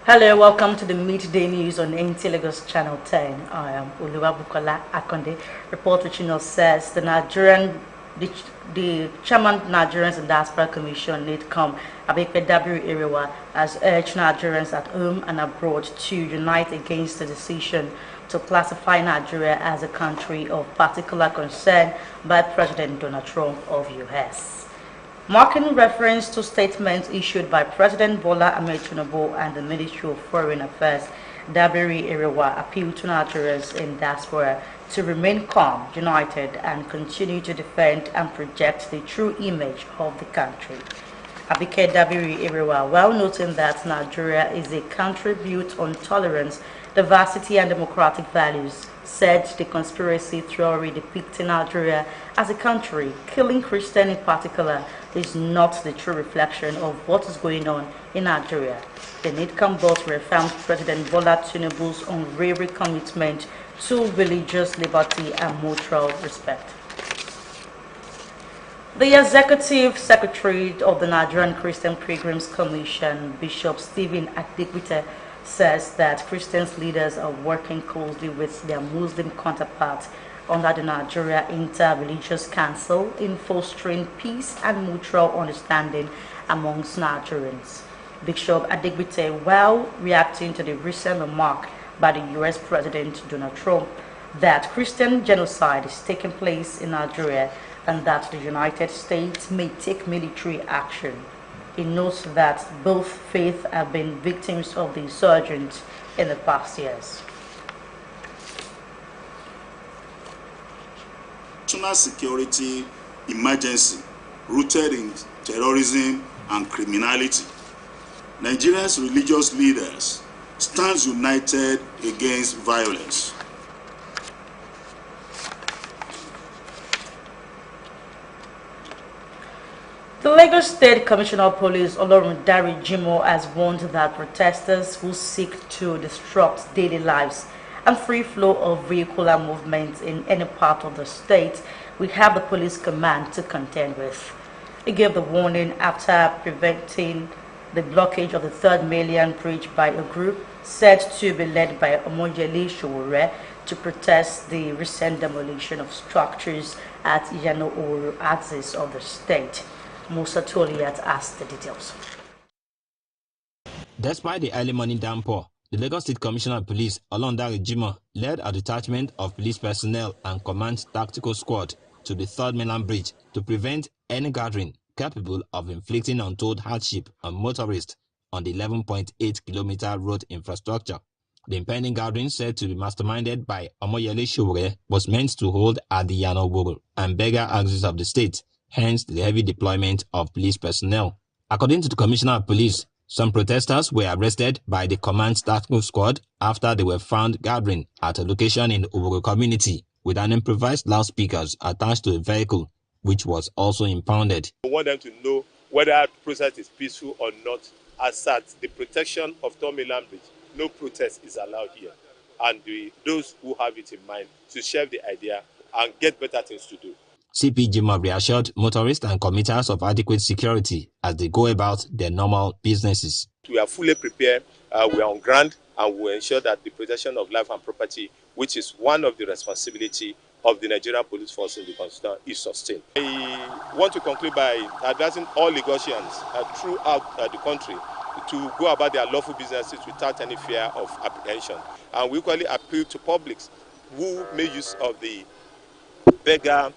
Hello, welcome to the midday news on Nta Lagos Channel 10. I am Oluwabukola Akonde. Report reaching us says the chairman of Nigerians and Diaspora Commission, NIDCOM, Abike Dabiru has urged Nigerians at home and abroad to unite against the decision to classify Nigeria as a country of particular concern by President Donald Trump of US. Marking reference to statements issued by President Bola Ahmed Tinubu and the Ministry of Foreign Affairs, Dabiri Iriwa appealed to Nigerians in diaspora to remain calm, united, and continue to defend and project the true image of the country. Abike Dabiri Iriwa, while noting that Nigeria is a country built on tolerance, diversity, and democratic values, said the conspiracy theory depicting Nigeria as a country killing Christians in particular is not the true reflection of what is going on in Nigeria. The NIDCOM both reaffirmed President Bola Tinubu's unwavering commitment to religious liberty and mutual respect. The Executive Secretary of the Nigerian Christian Pilgrims Commission, Bishop Stephen Adigbite, says that Christian leaders are working closely with their Muslim counterparts under the Nigeria Inter-Religious Council in fostering peace and mutual understanding amongst Nigerians. Bishop Adigbite, while reacting to the recent remark by the U.S. President Donald Trump that Christian genocide is taking place in Nigeria and that the United States may take military action. He notes that both faiths have been victims of the insurgents in the past years. National security emergency rooted in terrorism and criminality. Nigeria's religious leaders stand united against violence. The Lagos State Commissioner of Police, Olorundare Jimoh, has warned that protesters who seek to disrupt daily lives and free flow of vehicular movement in any part of the state will have the police command to contend with. He gave the warning after preventing the blockage of the 3rd Mainland Bridge by a group said to be led by Omoyele Sowore to protest the recent demolition of structures at Iyano-Oru axis of the state. Musa Toliat asked the details. Despite the early morning downpour, the Lagos State Commissioner of Police, Olorundare Jimoh, led a detachment of police personnel and command tactical squad to the 3rd Mainland Bridge to prevent any gathering capable of inflicting untold hardship on motorists on the 11.8-kilometer road infrastructure. The impending gathering, said to be masterminded by Omoyele Sowore, was meant to hold at the Iyano-Oru and Bega axis of the state, hence the heavy deployment of police personnel. According to the Commissioner of Police, some protesters were arrested by the command tactical squad after they were found gathering at a location in the Oru community with an improvised loudspeakers attached to a vehicle, which was also impounded. We want them to know whether the process is peaceful or not. As at the protection of 3rd Mainland Bridge, no protest is allowed here. And those who have it in mind to share the idea and get better things to do. CP Jimoh reassured motorists and commuters of adequate security as they go about their normal businesses. We are fully prepared, we are on ground, and we will ensure that the protection of life and property, which is one of the responsibility of the Nigerian Police Force in the Constitution, is sustained. I want to conclude by advising all Lagosians throughout the country to go about their lawful businesses without any fear of apprehension. And we equally appeal to publics who make use of the Bega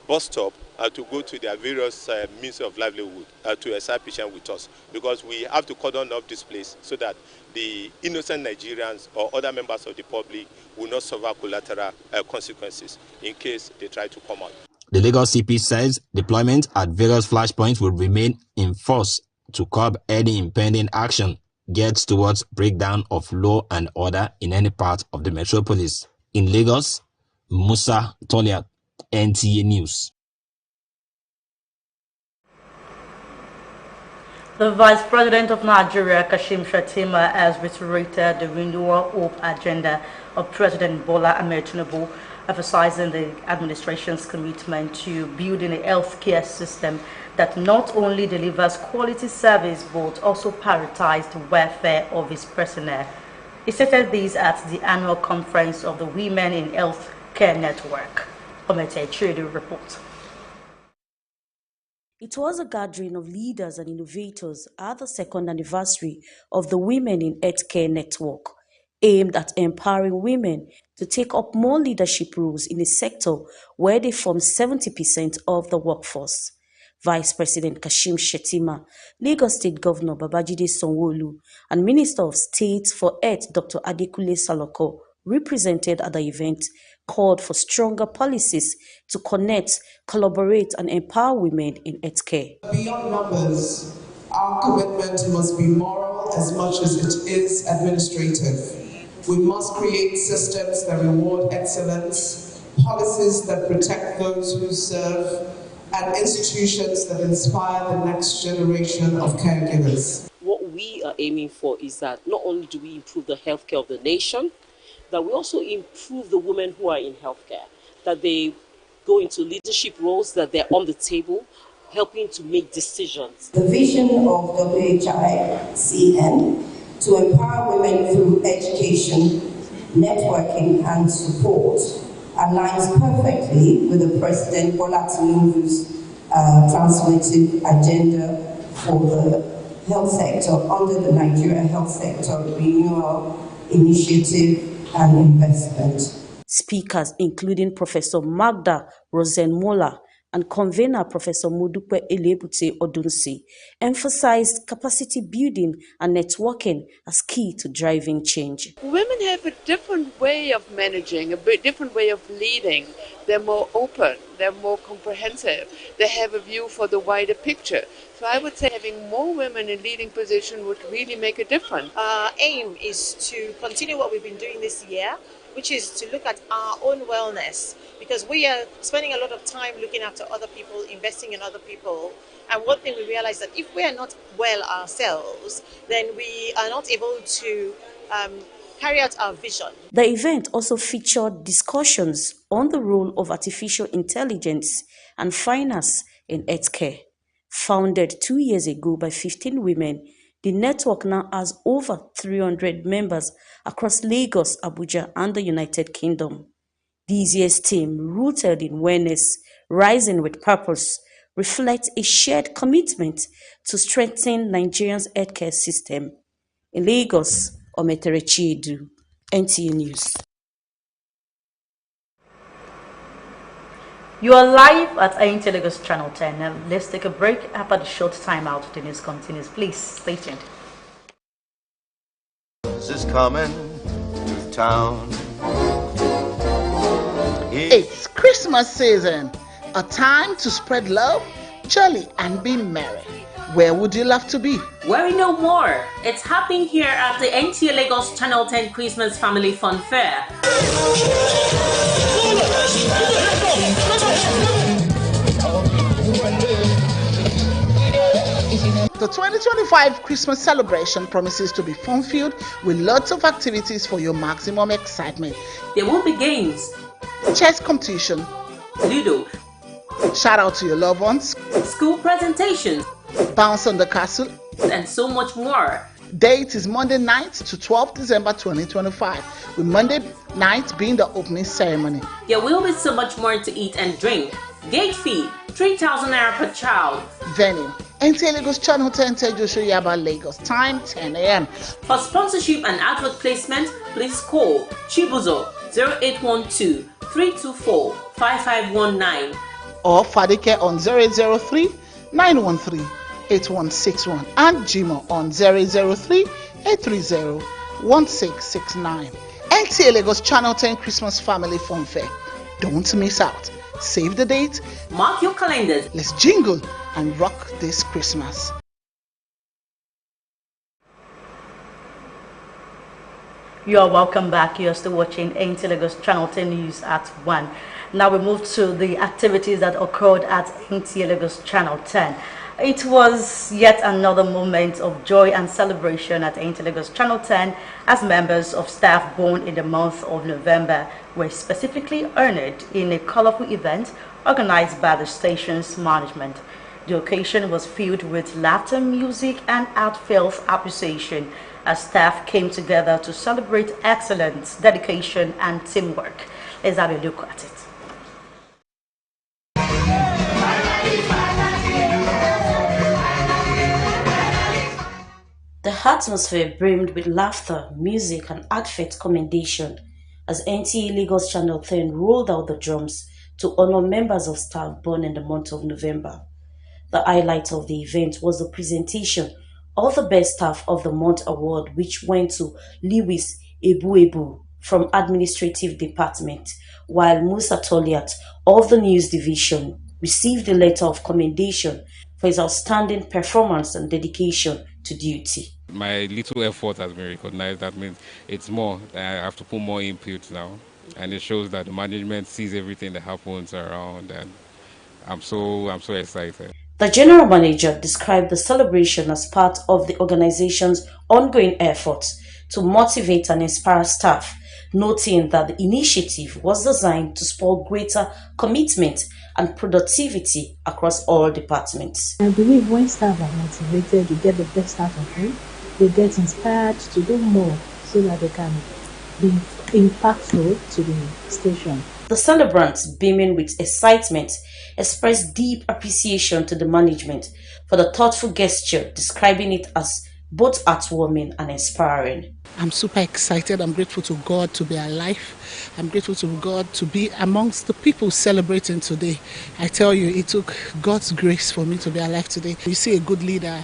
bus stop to go to their various means of livelihood to exercise patience with us, because we have to cordon off this place so that the innocent Nigerians or other members of the public will not suffer collateral consequences in case they try to come out. The Lagos CP says deployment at various flashpoints will remain in force to curb any impending action geared towards breakdown of law and order in any part of the metropolis. In Lagos, Musa Toliat, NTA News. The Vice President of Nigeria, Kashim Shettima, has reiterated the renewal hope agenda of President Bola Ahmed Tinubu, emphasizing the administration's commitment to building a healthcare system that not only delivers quality service but also prioritizes the welfare of its personnel. He stated this at the annual conference of the Women in Health Care Network. Nta Ch10 report. It was a gathering of leaders and innovators at the second anniversary of the Women in Healthcare Network, aimed at empowering women to take up more leadership roles in a sector where they form 70% of the workforce. Vice President Kashim Shettima, Lagos State Governor Babajide Sanwo-Olu, and Minister of State for Health Dr. Adekunle Saloko, represented at the event, called for stronger policies to connect, collaborate, and empower women in healthcare. Beyond numbers, our commitment must be moral as much as it is administrative. We must create systems that reward excellence, policies that protect those who serve, and institutions that inspire the next generation of caregivers. What we are aiming for is that not only do we improve the healthcare of the nation, that we also improve the women who are in healthcare, that they go into leadership roles, that they're on the table, helping to make decisions. The vision of WHICN to empower women through education, networking and support aligns perfectly with the President Bola Tinubu's transformative agenda for the health sector under the Nigeria Health Sector Renewal Initiative and Investment. Speakers, including Professor Magda Rosenmola and convener Professor Modupe Elebute Odunsi, emphasized capacity building and networking as key to driving change. Women have a different way of managing, a different way of leading. They're more open, they're more comprehensive, they have a view for the wider picture. So I would say having more women in leading position would really make a difference. Our aim is to continue what we've been doing this year, which is to look at our own wellness, because we are spending a lot of time looking after other people, investing in other people. And one thing we realize that if we are not well ourselves, then we are not able to carry out our vision. The event also featured discussions on the role of artificial intelligence and finance in healthcare. Founded 2 years ago by 15 women, the network now has over 300 members across Lagos, Abuja, and the United Kingdom. This year's theme, rooted in wellness, rising with purpose, reflects a shared commitment to strengthen Nigeria's healthcare system. In Lagos, Nta Ch10, NTA News. You are live at Nta Lagos Channel 10. Now let's take a break. After the short time out, the news continues. Please stay tuned. Is coming to town. It's Christmas season, a time to spread love, jolly, and be merry. Where would you love to be? Worry no more. It's happening here at the Nta Lagos Channel 10 Christmas Family Fun Fair. The 2025 Christmas celebration promises to be fun-filled with lots of activities for your maximum excitement. There will be games, chess competition, Ludo, shout out to your loved ones, school presentations, bounce on the castle, and so much more. Date is Monday night to 12th December 2025, with Monday night being the opening ceremony. There will be so much more to eat and drink. Gate fee, 3,000 naira per child. Venue, Nta Lagos Channel 10 Joshua Yaba, Lagos. Time 10 a.m. For sponsorship and advert placement, please call Chibuzo 0812 324 5519 or Fadike on 0803 913 8161 and Jimo on 0803 830 1669. Nta Lagos Channel 10 Christmas Family Fun Fair. Don't miss out. Save the date. Mark your calendars. Let's jingle and rock this Christmas. You are welcome back. You are still watching Nta Lagos Channel 10 News at 1. Now we move to the activities that occurred at Nta Lagos Channel 10. It was yet another moment of joy and celebration at Nta Lagos Channel 10 as members of staff born in the month of November were specifically honored in a colorful event organized by the station's management. The occasion was filled with laughter, music, and heartfelt appreciation as staff came together to celebrate excellence, dedication, and teamwork. Let's have a look at it. The atmosphere brimmed with laughter, music, and heartfelt commendation as NTA Lagos Channel 10 rolled out the drums to honor members of staff born in the month of November. The highlight of the event was the presentation of the Best Staff of the Month award, which went to Lewis Ebuebu from Administrative Department, while Musa Toliat of the News Division received a letter of commendation for his outstanding performance and dedication to duty. My little effort has been recognized. That means it's more. I have to put more input now, and it shows that the management sees everything that happens around, and I'm so excited. The general manager described the celebration as part of the organization's ongoing efforts to motivate and inspire staff, noting that the initiative was designed to spur greater commitment and productivity across all departments. I believe when staff are motivated, you get the best out of them. They get inspired to do more so that they can be impactful to the station. The celebrants, beaming with excitement, expressed deep appreciation to the management for the thoughtful gesture, describing it as both heartwarming and inspiring. I'm super excited. I'm grateful to God to be alive. I'm grateful to God to be amongst the people celebrating today. I tell you, it took God's grace for me to be alive today. You see a good leader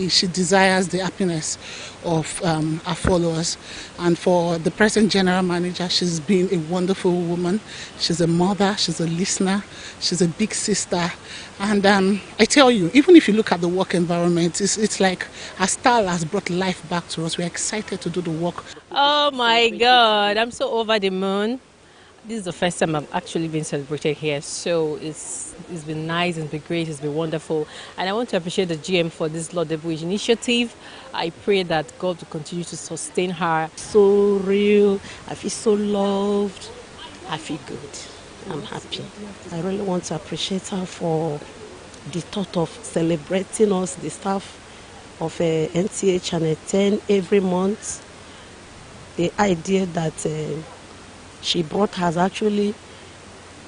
she desires the happiness of her followers. And for the present general manager, she's been a wonderful woman. She's a mother, she's a listener, she's a big sister. And I tell you, even if you look at the work environment, it's like her style has brought life back to us. We're excited to do the work. Oh my God, I'm so over the moon. This is the first time I've actually been celebrated here, so it's been nice, it's been great, it's been wonderful. And I want to appreciate the GM for this laudable initiative. I pray that God will continue to sustain her. So real, I feel so loved, I feel good, I'm happy. I really want to appreciate her for the thought of celebrating us, the staff of NTA Channel 10 every month. The idea that she brought has actually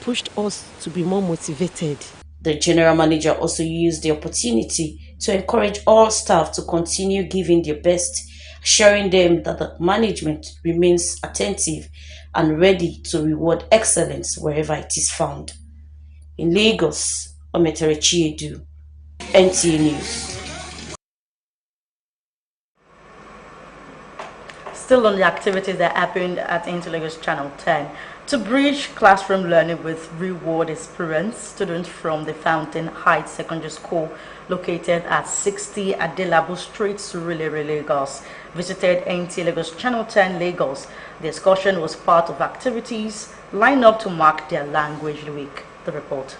pushed us to be more motivated. The general manager also used the opportunity to encourage all staff to continue giving their best, assuring them that the management remains attentive and ready to reward excellence wherever it is found. In Lagos, Nta Ch10, NTA News. Still on the activities that happened at NTA Lagos Channel 10. To bridge classroom learning with real-world experience, students from the Fountain Heights Secondary School, located at 60 Adelabu Street, Surulere, Lagos, visited NTA Lagos Channel 10 Lagos. The excursion was part of activities lined up to mark their Language Week. The report.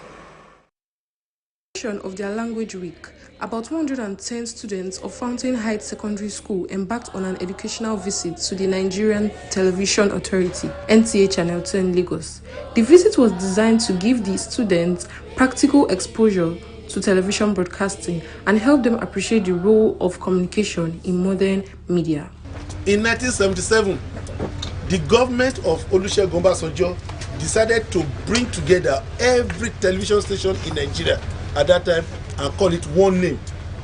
Of their Language Week, about 110 students of Fountain Heights Secondary School embarked on an educational visit to the Nigerian Television Authority, NTA Channel 10 Lagos. The visit was designed to give the students practical exposure to television broadcasting and help them appreciate the role of communication in modern media. In 1977, the government of Olusegun Obasanjo decided to bring together every television station in Nigeria at that time and call it one name,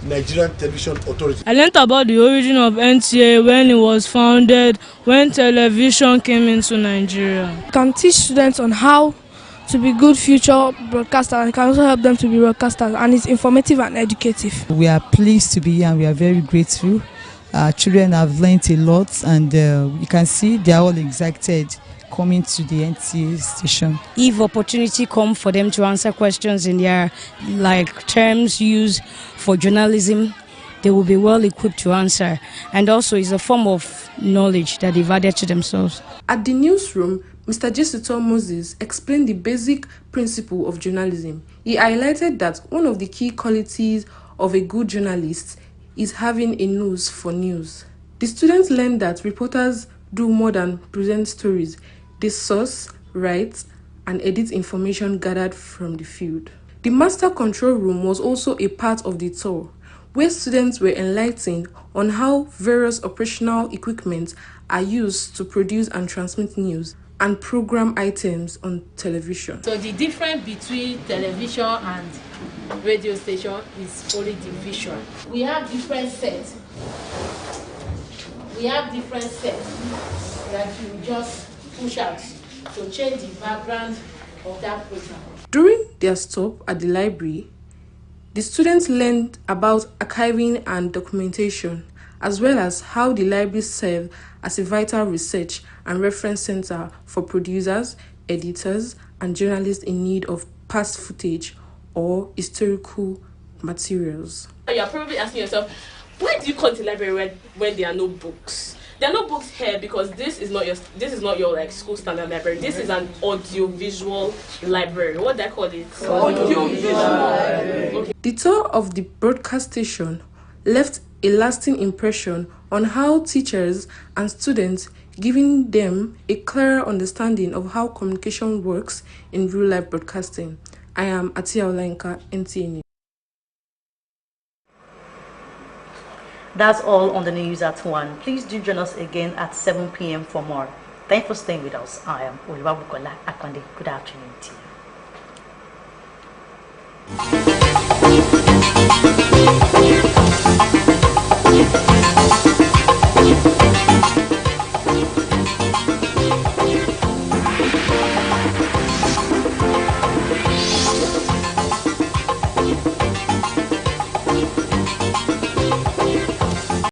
Nigerian Television Authority. I learned about the origin of NTA when it was founded, when television came into Nigeria. You can teach students on how to be good future broadcasters, and can also help them to be broadcasters, and it's informative and educative. We are pleased to be here and we are very grateful. Our children have learned a lot, and you can see they are all excited coming to the NTA station. If opportunity come for them to answer questions in their terms used for journalism, they will be well equipped to answer, and also it's a form of knowledge that they've added to themselves. At the newsroom, Mr. Jesito Moses explained the basic principle of journalism. He highlighted that one of the key qualities of a good journalist is having a nose for news. The students learned that reporters do more than present stories. They source, write, and edit information gathered from the field. The The Master Control Room was also a part of the tour, where students were enlightened on how various operational equipment are used to produce and transmit news and program items on television. So the difference between television and radio station is only the visual. We have different sets. That you just push out to change the background of that program. During their stop at the library, the students learned about archiving and documentation, as well as how the library serves as a vital research and reference center for producers, editors, and journalists in need of past footage or historical materials. You are probably asking yourself, why do you come to the library when there are no books? There are no books here because this is not your like school standard library. This is an audio-visual library. What do I call it? Audio-visual library. Okay. The tour of the broadcast station left a lasting impression on how teachers and students, giving them a clearer understanding of how communication works in real-life broadcasting. I am Atia Olenka, NTA News. That's all on the news at 1. Please do join us again at 7 p.m. for more. Thanks for staying with us. I am Oluwabukola Akande. Good afternoon to you.